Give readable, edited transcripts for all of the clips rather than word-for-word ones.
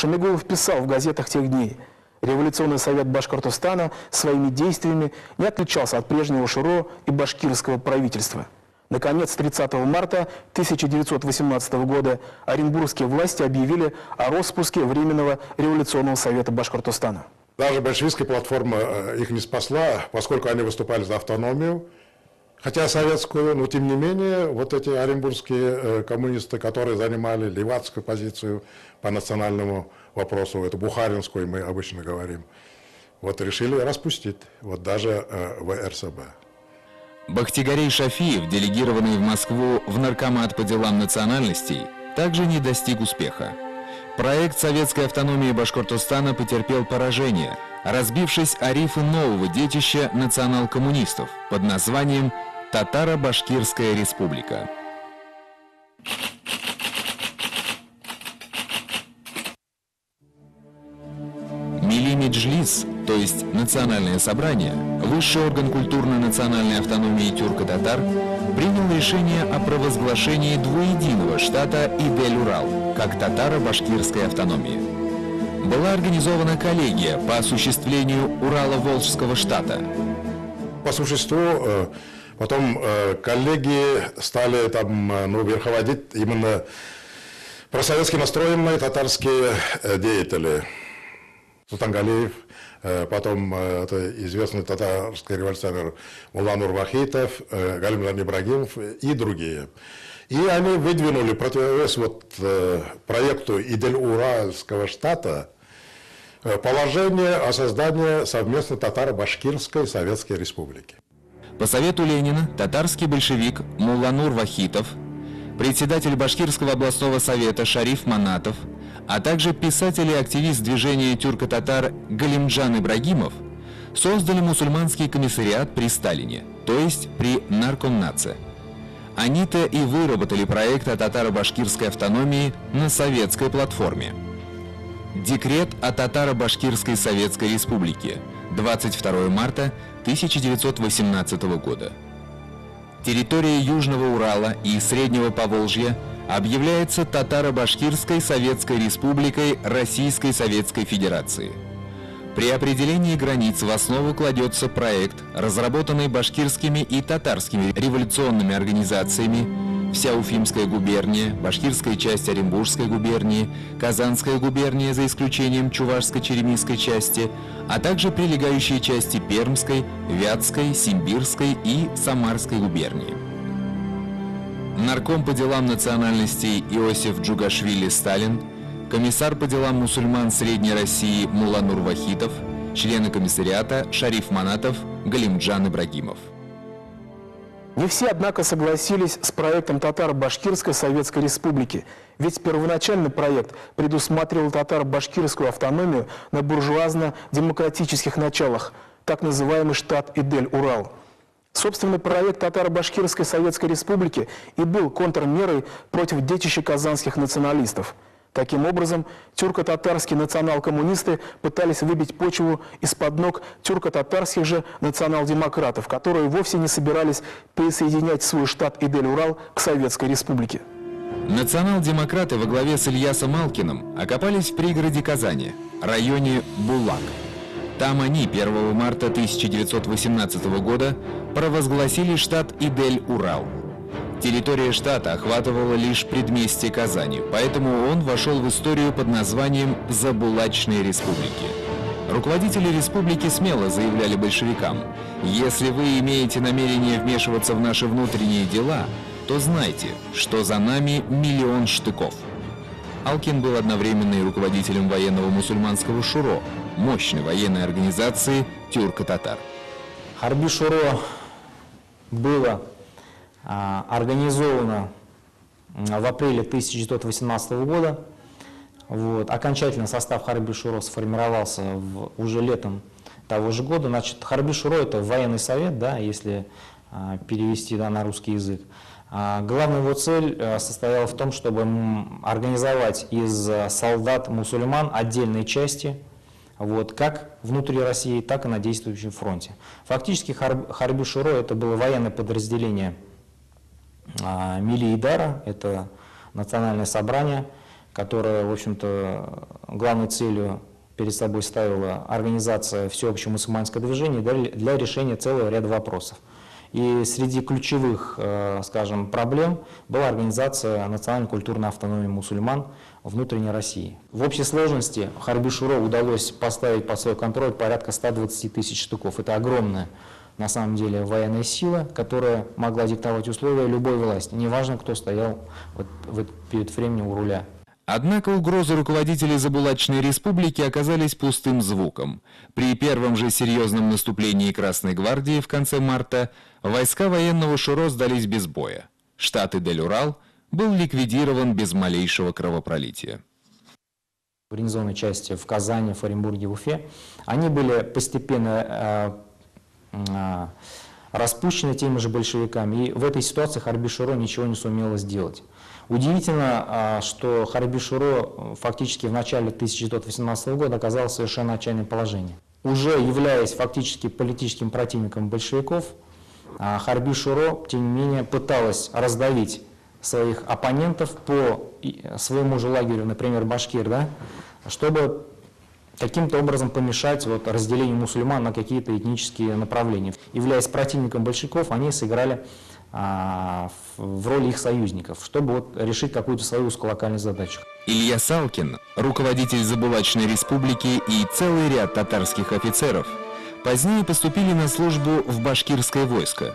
Шамигулов писал в газетах тех дней: революционный совет Башкортостана своими действиями не отличался от прежнего ШУРО и башкирского правительства. Наконец, 30 марта 1918 года оренбургские власти объявили о распуске Временного революционного совета Башкортостана. Даже большевистская платформа их не спасла, поскольку они выступали за автономию, хотя советскую, но тем не менее, вот эти оренбургские коммунисты, которые занимали левацкую позицию по национальному вопросу, эту бухаринскую мы обычно говорим, вот решили распустить, вот даже ВРСБ. Бахтигарей Шафиев, делегированный в Москву в Наркомат по делам национальностей, также не достиг успеха. Проект советской автономии Башкортостана потерпел поражение, разбившись о рифы нового детища национал-коммунистов под названием Татаро-Башкирская республика. Милли Меджлис, то есть Национальное собрание, высший орган культурно-национальной автономии тюрко-татар, принял решение о провозглашении двуединого штата Идель-Урал как татаро-башкирской автономии. Была организована коллегия по осуществлению Урало-Волжского штата. По существу, потом коллеги стали там, верховодить именно просоветски настроенные татарские деятели. Султангалиев, потом это известный татарский революционер Мулланур Вахитов, Галимжан Ибрагимов и другие. И они выдвинули противовес проекту Идель-Уральского штата положение о создании совместной татаро-башкирской советской республики. По совету Ленина татарский большевик Мулланур Вахитов, председатель Башкирского областного совета Шариф Манатов, а также писатель и активист движения тюрко-татар Галимджан Ибрагимов создали мусульманский комиссариат при Сталине, то есть при Наркомнадзе. Они-то и выработали проект о татаро-башкирской автономии на советской платформе. Декрет о татаро-башкирской советской республике, 22 марта 1918 года. Территория Южного Урала и Среднего Поволжья объявляется Татаро-Башкирской Советской Республикой Российской Советской Федерации. При определении границ в основу кладется проект, разработанный башкирскими и татарскими революционными организациями: вся Уфимская губерния, башкирская часть Оренбургской губернии, Казанская губерния за исключением Чувашско-Черемисской части, а также прилегающие части Пермской, Вятской, Симбирской и Самарской губернии. Нарком по делам национальностей Иосиф Джугашвили Сталин, комиссар по делам мусульман Средней России Мулланур Вахитов, члены комиссариата Шариф Манатов, Галимджан Ибрагимов. Не все, однако, согласились с проектом Татаро-Башкирской Советской Республики, ведь первоначальный проект предусматривал татаро-башкирскую автономию на буржуазно-демократических началах, так называемый штат Идель-Урал. Собственный проект Татаро-Башкирской Советской Республики и был контрмерой против детища казанских националистов. Таким образом, тюрко-татарские национал-коммунисты пытались выбить почву из-под ног тюрко-татарских же национал-демократов, которые вовсе не собирались присоединять свой штат Идель-Урал к Советской Республике. Национал-демократы во главе с Ильясом Алкиным окопались в пригороде Казани, районе Булак. Там они 1 марта 1918 года провозгласили штат Идель-Урал. Территория штата охватывала лишь предместье Казани, поэтому он вошел в историю под названием «Забулачные республики». Руководители республики смело заявляли большевикам: «Если вы имеете намерение вмешиваться в наши внутренние дела, то знайте, что за нами миллион штыков». Алкин был одновременно и руководителем военного мусульманского ШУРО, мощной военной организации тюрко-татар. Харби ШУРО было организовано в апреле 1918 года. Окончательно состав Харби ШУРО сформировался уже летом того же года. Значит, Харби ШУРО — это военный совет, да, если перевести на русский язык. Главная его цель состояла в том, чтобы организовать из солдат-мусульман отдельные части, как внутри России, так и на действующем фронте. Фактически Харби ШУРО — это было военное подразделение Милли Идара, это национальное собрание, которая, в общем-то, главной целью перед собой ставила организация всеобщего мусульманского движения для решения целого ряда вопросов. И среди ключевых, скажем, проблем была организация национальной культурной автономии мусульман внутренней России. В общей сложности Харби-Шуро удалось поставить под свой контроль порядка 120 тысяч штыков. Это огромная, на самом деле, военная сила, которая могла диктовать условия любой власти, неважно, кто стоял перед временем у руля. Однако угрозы руководителей Забулачной республики оказались пустым звуком. При первом же серьезном наступлении Красной гвардии в конце марта войска военного Шуро сдались без боя. Штат Идель-Урал был ликвидирован без малейшего кровопролития. Гарнизонные части в Казани, в Оренбурге, в Уфе, они были постепенно распущены теми же большевиками, и в этой ситуации Харби-Шуро ничего не сумела сделать. Удивительно, что Харби-Шуро фактически в начале 1918 года оказалось в совершенно отчаянном положении. Уже являясь фактически политическим противником большевиков, Харби-Шуро, тем не менее, пыталась раздавить своих оппонентов по своему же лагерю, например, Башкир, да, чтобы каким-то образом помешать разделению мусульман на какие-то этнические направления. Являясь противником большевиков, они сыграли в роли их союзников, чтобы решить какую-то свою узколокальную задачу. Илья Салкин, руководитель Забулачной республики, и целый ряд татарских офицеров позднее поступили на службу в башкирское войско.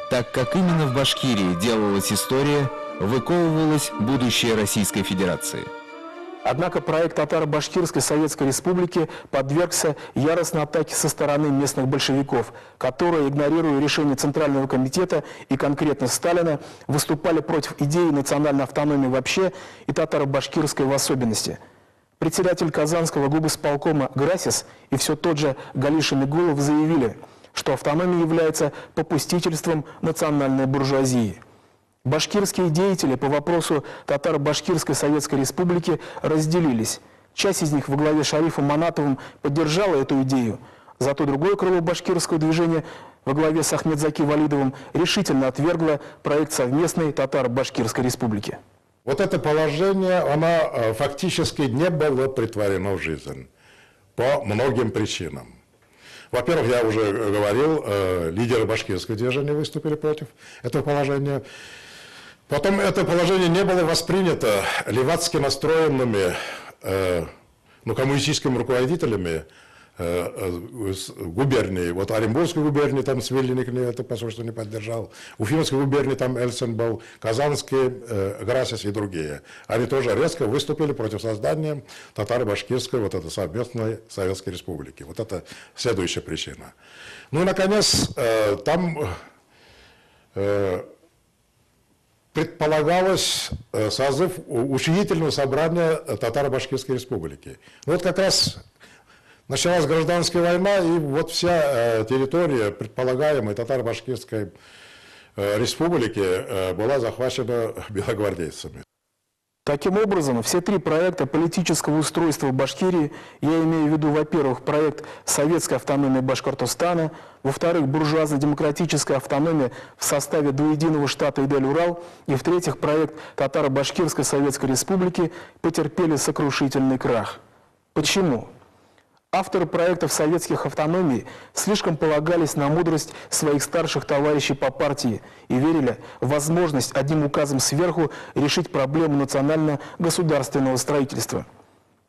Так как именно в Башкирии делалась история, выковывалось будущее Российской Федерации. Однако проект Татаро-Башкирской Советской Республики подвергся яростной атаке со стороны местных большевиков, которые, игнорируя решение Центрального комитета и конкретно Сталина, выступали против идеи национальной автономии вообще и татаро-башкирской в особенности. Председатель Казанского губисполкома Грасис и все тот же Галишин Игулов заявили, что автономия является попустительством национальной буржуазии. Башкирские деятели по вопросу Татаро-Башкирской Советской Республики разделились. Часть из них во главе с Шарифом Манатовым поддержала эту идею, зато другое крыло башкирского движения во главе с Ахмедзаки Валидовым решительно отвергло проект совместной Татаро-Башкирской Республики. Вот это положение, оно фактически не было претворено в жизнь по многим причинам. Во-первых, я уже говорил, лидеры башкирского движения выступили против этого положения. Потом это положение не было воспринято левацки настроенными, коммунистическими руководителями губернии. Вот Оренбургской губернии там Свильник это посольство не поддержал, Уфимской губернии там Эльцин был, Казанский, Грасис и другие. Они тоже резко выступили против создания Татаро-Башкирской совместной Советской Республики. Вот это следующая причина. Ну и, наконец, там предполагалось созыв учредительного собрания Татаро-Башкирской Республики. Вот как раз началась гражданская война, и вот вся территория предполагаемой Татаро-Башкирской республики была захвачена белогвардейцами. Таким образом, все три проекта политического устройства Башкирии, я имею в виду, во-первых, проект советской автономии Башкортостана, во-вторых, буржуазно-демократическая автономия в составе двуединого штата Идель-Урал, и, в-третьих, проект Татаро-Башкирской Советской Республики потерпели сокрушительный крах. Почему? Авторы проектов советских автономий слишком полагались на мудрость своих старших товарищей по партии и верили в возможность одним указом сверху решить проблему национально-государственного строительства.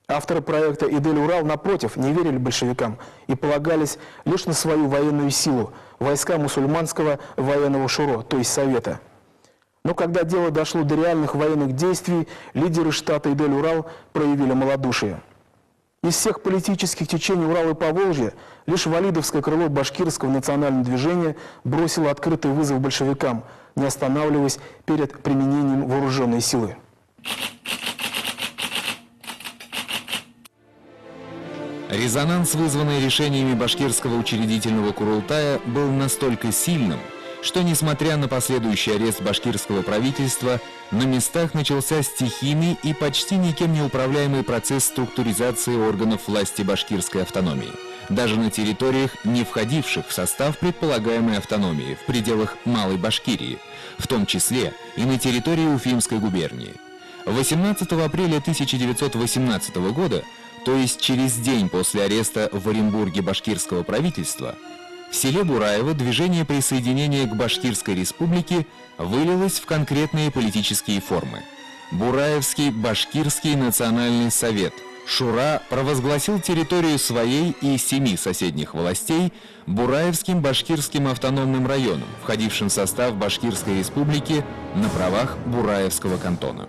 Авторы проекта Идель-Урал, напротив, не верили большевикам и полагались лишь на свою военную силу, войска мусульманского военного Шуро, то есть Совета. Но когда дело дошло до реальных военных действий, лидеры штата Идель-Урал проявили малодушие. Из всех политических течений Урала и Поволжья лишь валидовское крыло башкирского национального движения бросило открытый вызов большевикам, не останавливаясь перед применением вооруженной силы. Резонанс, вызванный решениями башкирского учредительного Курултая, был настолько сильным, что, несмотря на последующий арест башкирского правительства, на местах начался стихийный и почти никем не управляемый процесс структуризации органов власти башкирской автономии, даже на территориях, не входивших в состав предполагаемой автономии в пределах Малой Башкирии, в том числе и на территории Уфимской губернии. 18 апреля 1918 года, то есть через день после ареста в Оренбурге башкирского правительства, в селе Бураево движение присоединения к Башкирской республике вылилось в конкретные политические формы. Бураевский Башкирский национальный совет Шура провозгласил территорию своей и 7 соседних властей Бураевским башкирским автономным районом, входившим в состав Башкирской республики на правах Бураевского кантона.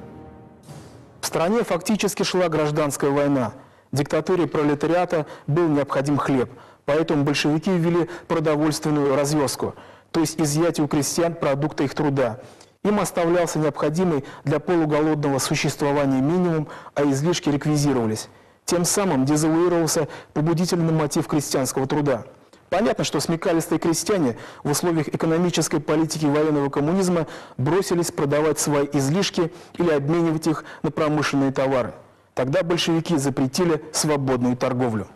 В стране фактически шла гражданская война. Диктатуре пролетариата был необходим хлеб, поэтому большевики ввели продовольственную развёзку, то есть изъятие у крестьян продукта их труда. Им оставлялся необходимый для полуголодного существования минимум, а излишки реквизировались. Тем самым дезавуировался побудительный мотив крестьянского труда. Понятно, что смекалистые крестьяне в условиях экономической политики военного коммунизма бросились продавать свои излишки или обменивать их на промышленные товары. Тогда большевики запретили свободную торговлю.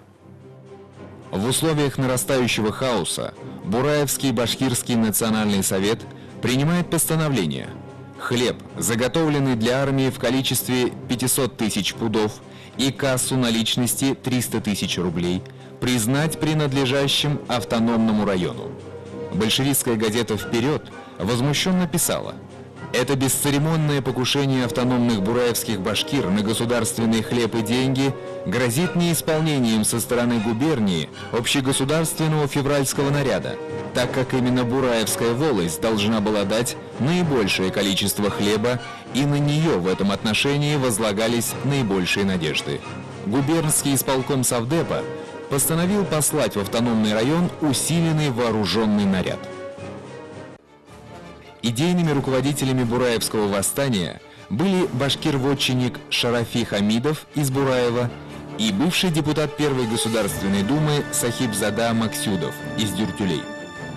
В условиях нарастающего хаоса Бураевский Башкирский национальный совет принимает постановление: хлеб, заготовленный для армии в количестве 500 тысяч пудов и кассу наличности 300 тысяч рублей, признать принадлежащим автономному району. Большевистская газета «Вперед» возмущенно писала: «Это бесцеремонное покушение автономных бураевских башкир на государственный хлеб и деньги грозит неисполнением со стороны губернии общегосударственного февральского наряда, так как именно Бураевская волость должна была дать наибольшее количество хлеба, и на нее в этом отношении возлагались наибольшие надежды. Губернский исполком Совдепа постановил послать в автономный район усиленный вооруженный наряд». Идейными руководителями Бураевского восстания были башкир-вотчинник Шарафи Хамидов из Бураева и бывший депутат Первой Государственной Думы Сахибзада Максюдов из Дюртюлей.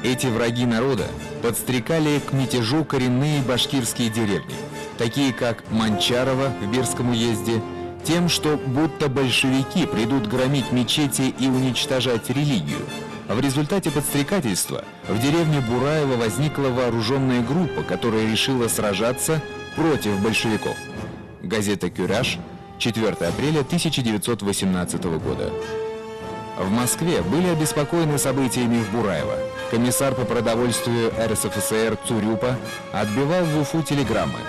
Эти враги народа подстрекали к мятежу коренные башкирские деревни, такие как Манчарово в Берском уезде, тем, что будто большевики придут громить мечети и уничтожать религию. В результате подстрекательства в деревне Бураево возникла вооруженная группа, которая решила сражаться против большевиков. Газета «Кюраж», 4 апреля 1918 года. В Москве были обеспокоены событиями в Бураево. Комиссар по продовольствию РСФСР Цурюпа отбивал в Уфу телеграммы: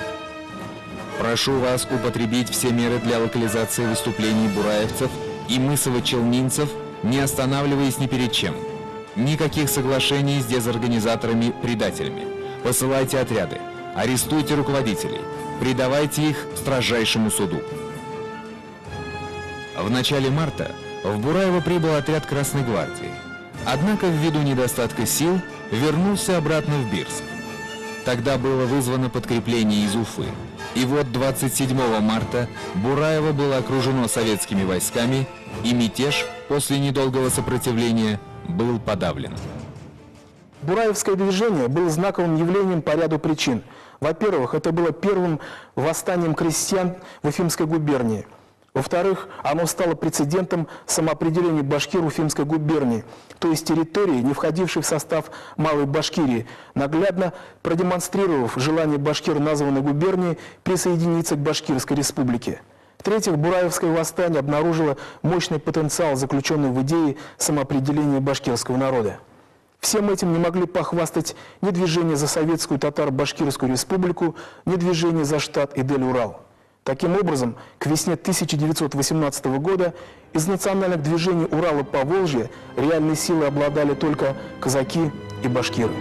«Прошу вас употребить все меры для локализации выступлений бураевцев и мысово-челнинцев, не останавливаясь ни перед чем. Никаких соглашений с дезорганизаторами-предателями. Посылайте отряды, арестуйте руководителей, предавайте их строжайшему суду». В начале марта в Бураево прибыл отряд Красной гвардии. Однако ввиду недостатка сил вернулся обратно в Бирск. Тогда было вызвано подкрепление из Уфы. И вот 27 марта Бураево было окружено советскими войсками, и мятеж после недолгого сопротивления был подавлен. Бураевское движение было знаковым явлением по ряду причин. Во-первых, это было первым восстанием крестьян в Уфимской губернии. Во-вторых, оно стало прецедентом самоопределения башкир Уфимской губернии, то есть территории, не входившей в состав Малой Башкирии, наглядно продемонстрировав желание башкир названной губернии присоединиться к Башкирской республике. В-третьих, Бураевское восстание обнаружило мощный потенциал, заключенный в идее самоопределения башкирского народа. Всем этим не могли похвастать ни движение за советскую татаро-башкирскую республику, ни движение за штат Идель-Урал. Таким образом, к весне 1918 года из национальных движений Урала по Волжье реальной силой обладали только казаки и башкиры.